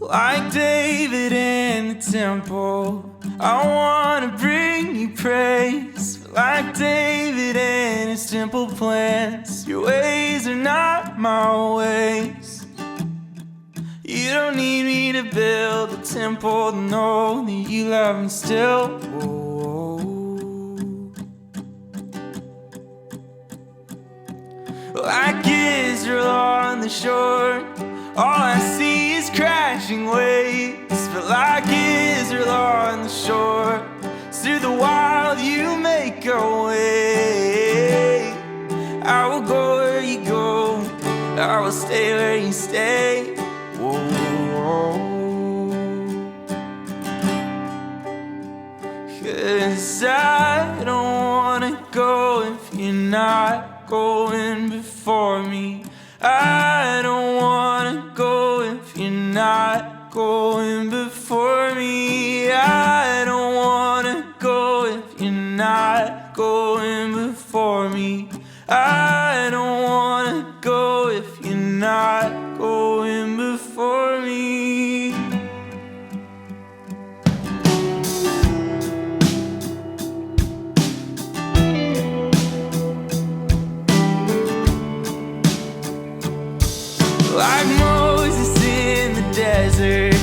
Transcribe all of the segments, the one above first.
Like David in the temple, I wanna bring you praise. Like David and his temple plans, your ways are not my ways. You don't need me to build a temple to know that you love me still. Like Israel on the shore, all I see is crashing waves. But like Israel on the shore, through the wild you make a way. I will go where you go, I will stay where you stay. Whoa, whoa. 'Cause I don't wanna go if you're not going before me. I don't wanna go if you're not going before me. I don't wanna go if you're not going before me. I don't wanna go if you're not going before me. Like Moses in the desert,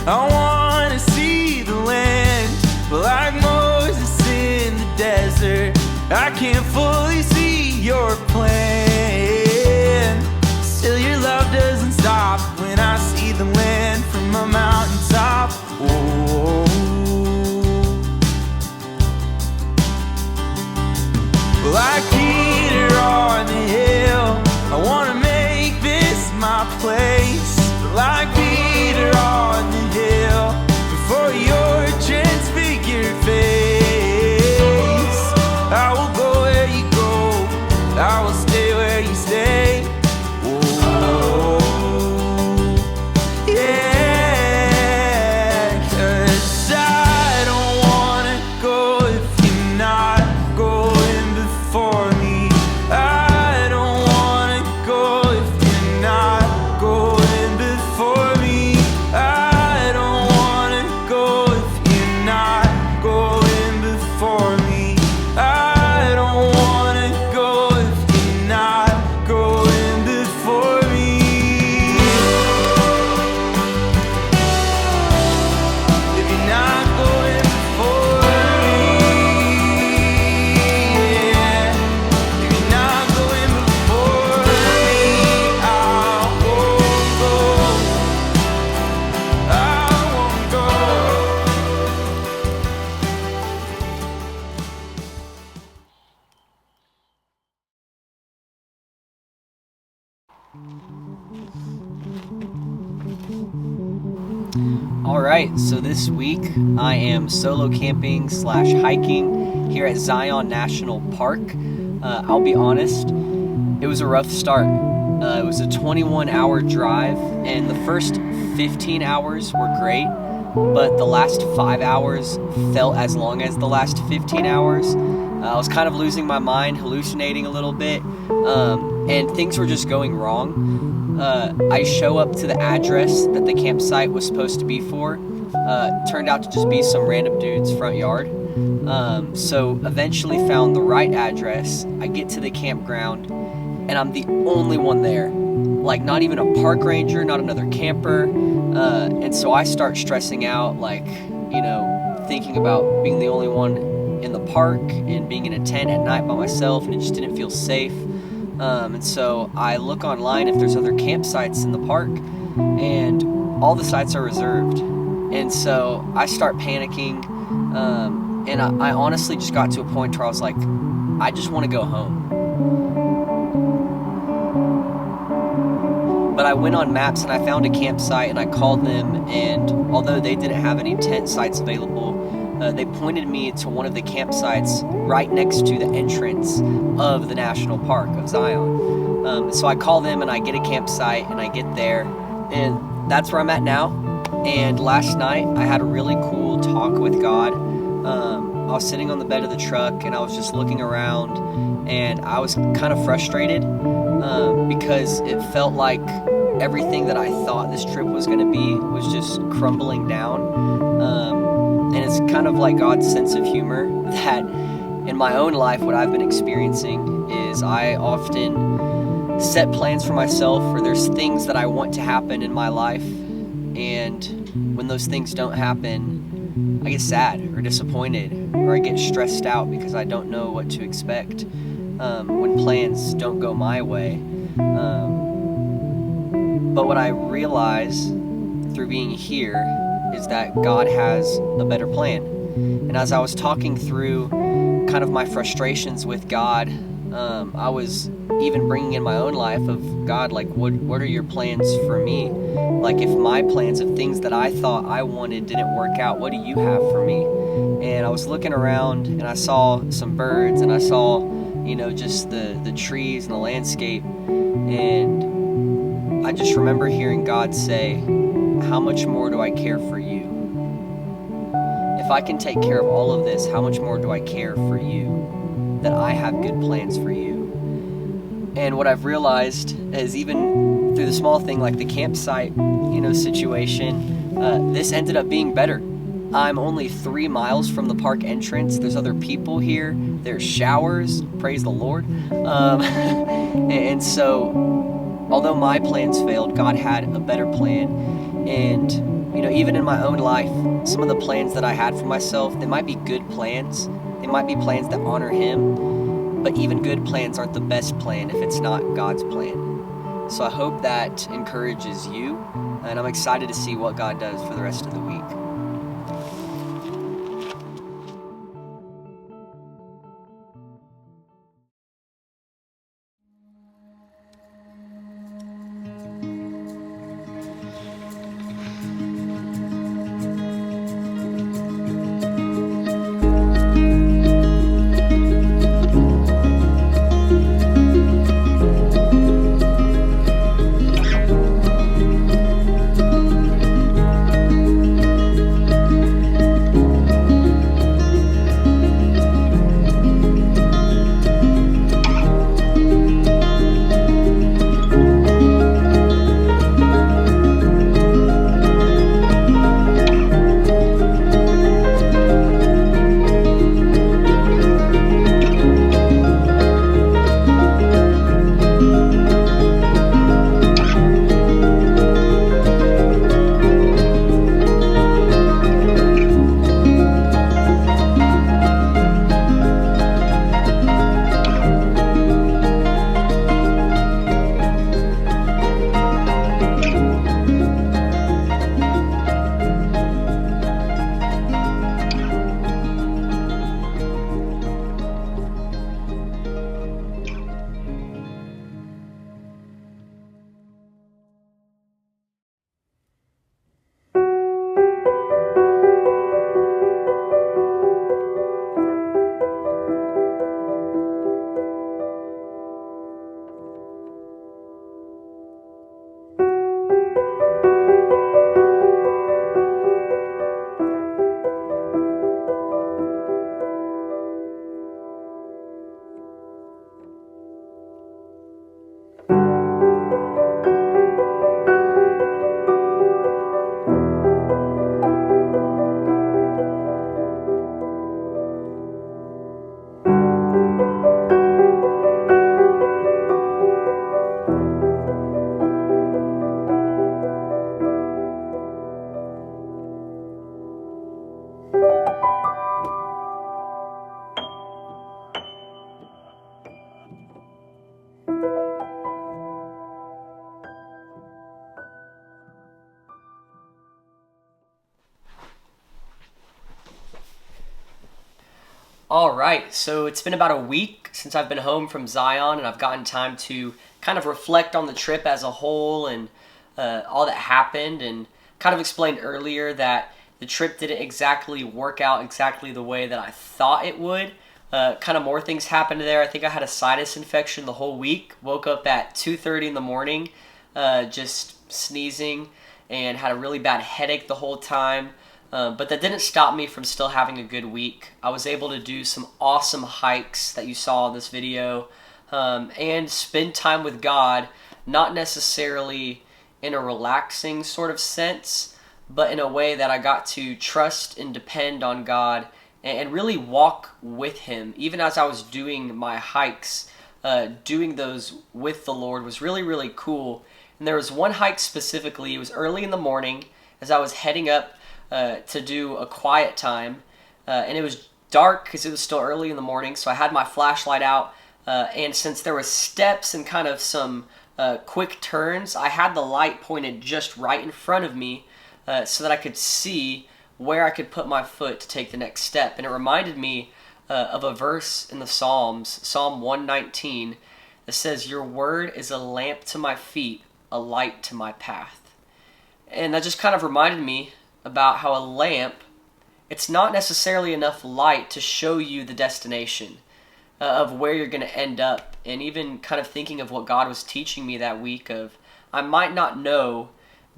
I wanna see the land. But like Moses in the desert, I can't fully see your plan. Still your love doesn't stop when I see the land from a mountaintop. Whoa. Like Peter on the hill, I wanna make this my place. Like Peter on the hill, before your transfigured face. I will go where you go, I will stay where you stay. Whoa. Yeah, 'cause I don't wanna go if you're not going before me. I don't wanna go if you're not going before me. I don't wanna go if you're not going before me. I don't wanna go if you're not going before me. If you're not going before me, yeah. If you're not going before me, I won't go. I won't go. Alright, so this week I am solo camping / hiking here at Zion National Park. I'll be honest, it was a rough start. It was a 21-hour drive, and the first 15 hours were great, but the last 5 hours felt as long as the last 15 hours. I was kind of losing my mind, hallucinating a little bit, and things were just going wrong. I show up to the address that the campsite was supposed to be for. Turned out to just be some random dude's front yard. So eventually found the right address. I get to the campground, and I'm the only one there. Like, not even a park ranger, not another camper. And so I start stressing out, like, thinking about being the only one in the park and being in a tent at night by myself, and it just didn't feel safe. And so I look online if there's other campsites in the park, and all the sites are reserved. And so I start panicking, and I honestly just got to a point where I was like, I just want to go home. But I went on maps and I found a campsite, and I called them, and although they didn't have any tent sites available, they pointed me to one of the campsites right next to the entrance of the national park of Zion. So I call them and I get a campsite, and I get there, and that's where I'm at now. And last night I had a really cool talk with God. I was sitting on the bed of the truck, and I was just looking around, and I was kind of frustrated because it felt like everything that I thought this trip was going to be was just crumbling down. And it's kind of like God's sense of humor that in my own life, what I've been experiencing is I often set plans for myself, or there's things that I want to happen in my life, and when those things don't happen, I get sad or disappointed, or I get stressed out because I don't know what to expect when plans don't go my way. But what I realize through being here is that God has a better plan. And as I was talking through kind of my frustrations with God, I was even bringing in my own life of, God, like, what are your plans for me? Like, if my plans of things that I thought I wanted didn't work out, what do you have for me? And I was looking around, and I saw some birds, and I saw, just the trees and the landscape. And I just remember hearing God say, how much more do I care for you? If I can take care of all of this, how much more do I care for you? That I have good plans for you. And what I've realized is, even through the small thing like the campsite, situation, this ended up being better. I'm only 3 miles from the park entrance. There's other people here. There's showers. Praise the Lord. And so, although my plans failed, God had a better plan. And, even in my own life, some of the plans that I had for myself, they might be good plans. They might be plans that honor Him. But even good plans aren't the best plan if it's not God's plan. So I hope that encourages you. And I'm excited to see what God does for the rest of the week. All right, so it's been about a week since I've been home from Zion, and I've gotten time to kind of reflect on the trip as a whole and all that happened, and kind of explained earlier that the trip didn't exactly work out exactly the way that I thought it would. Kind of more things happened there. I think I had a sinus infection the whole week. Woke up at 2:30 in the morning, just sneezing, and had a really bad headache the whole time. But that didn't stop me from still having a good week. I was able to do some awesome hikes that you saw in this video, and spend time with God, not necessarily in a relaxing sort of sense, but in a way that I got to trust and depend on God and really walk with Him. Even as I was doing my hikes, doing those with the Lord was really, really cool. And there was one hike specifically, it was early in the morning as I was heading up to do a quiet time, and it was dark because it was still early in the morning, so I had my flashlight out, and since there was steps and kind of some quick turns, I had the light pointed just right in front of me so that I could see where I could put my foot to take the next step. And it reminded me of a verse in the Psalms, Psalm 119, that says, "Your word is a lamp to my feet, a light to my path." And that just kind of reminded me about how a lamp, it's not necessarily enough light to show you the destination of where you're going to end up. And even kind of thinking of what God was teaching me that week of, I might not know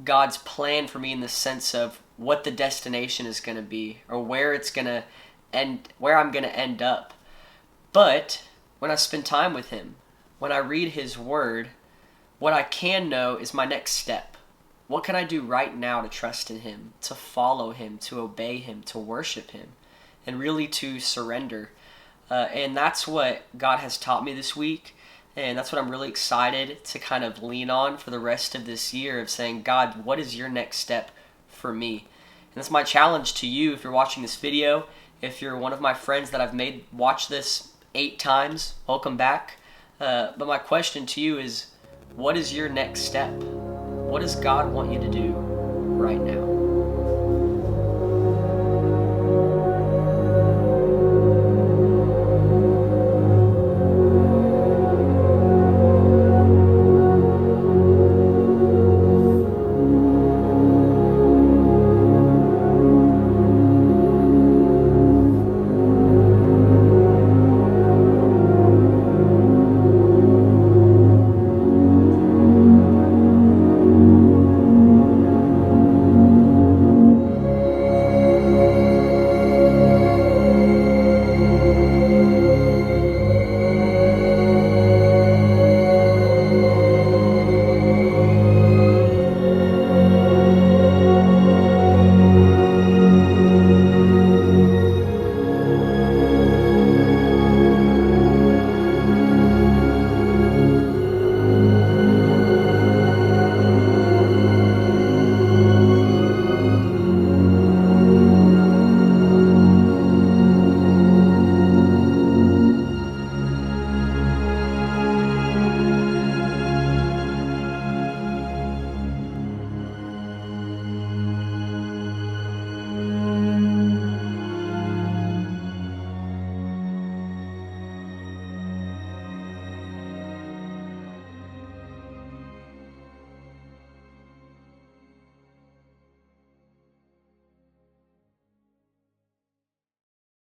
God's plan for me in the sense of what the destination is going to be or where it's going to end, where I'm going to end up. But when I spend time with Him, when I read His word, what I can know is my next step. What can I do right now to trust in Him, to follow Him, to obey Him, to worship Him, and really to surrender? And that's what God has taught me this week, and that's what I'm really excited to kind of lean on for the rest of this year, of saying, God, what is your next step for me? And that's my challenge to you if you're watching this video. If you're one of my friends that I've made watch this 8 times, welcome back. But my question to you is, what is your next step? What does God want you to do right now?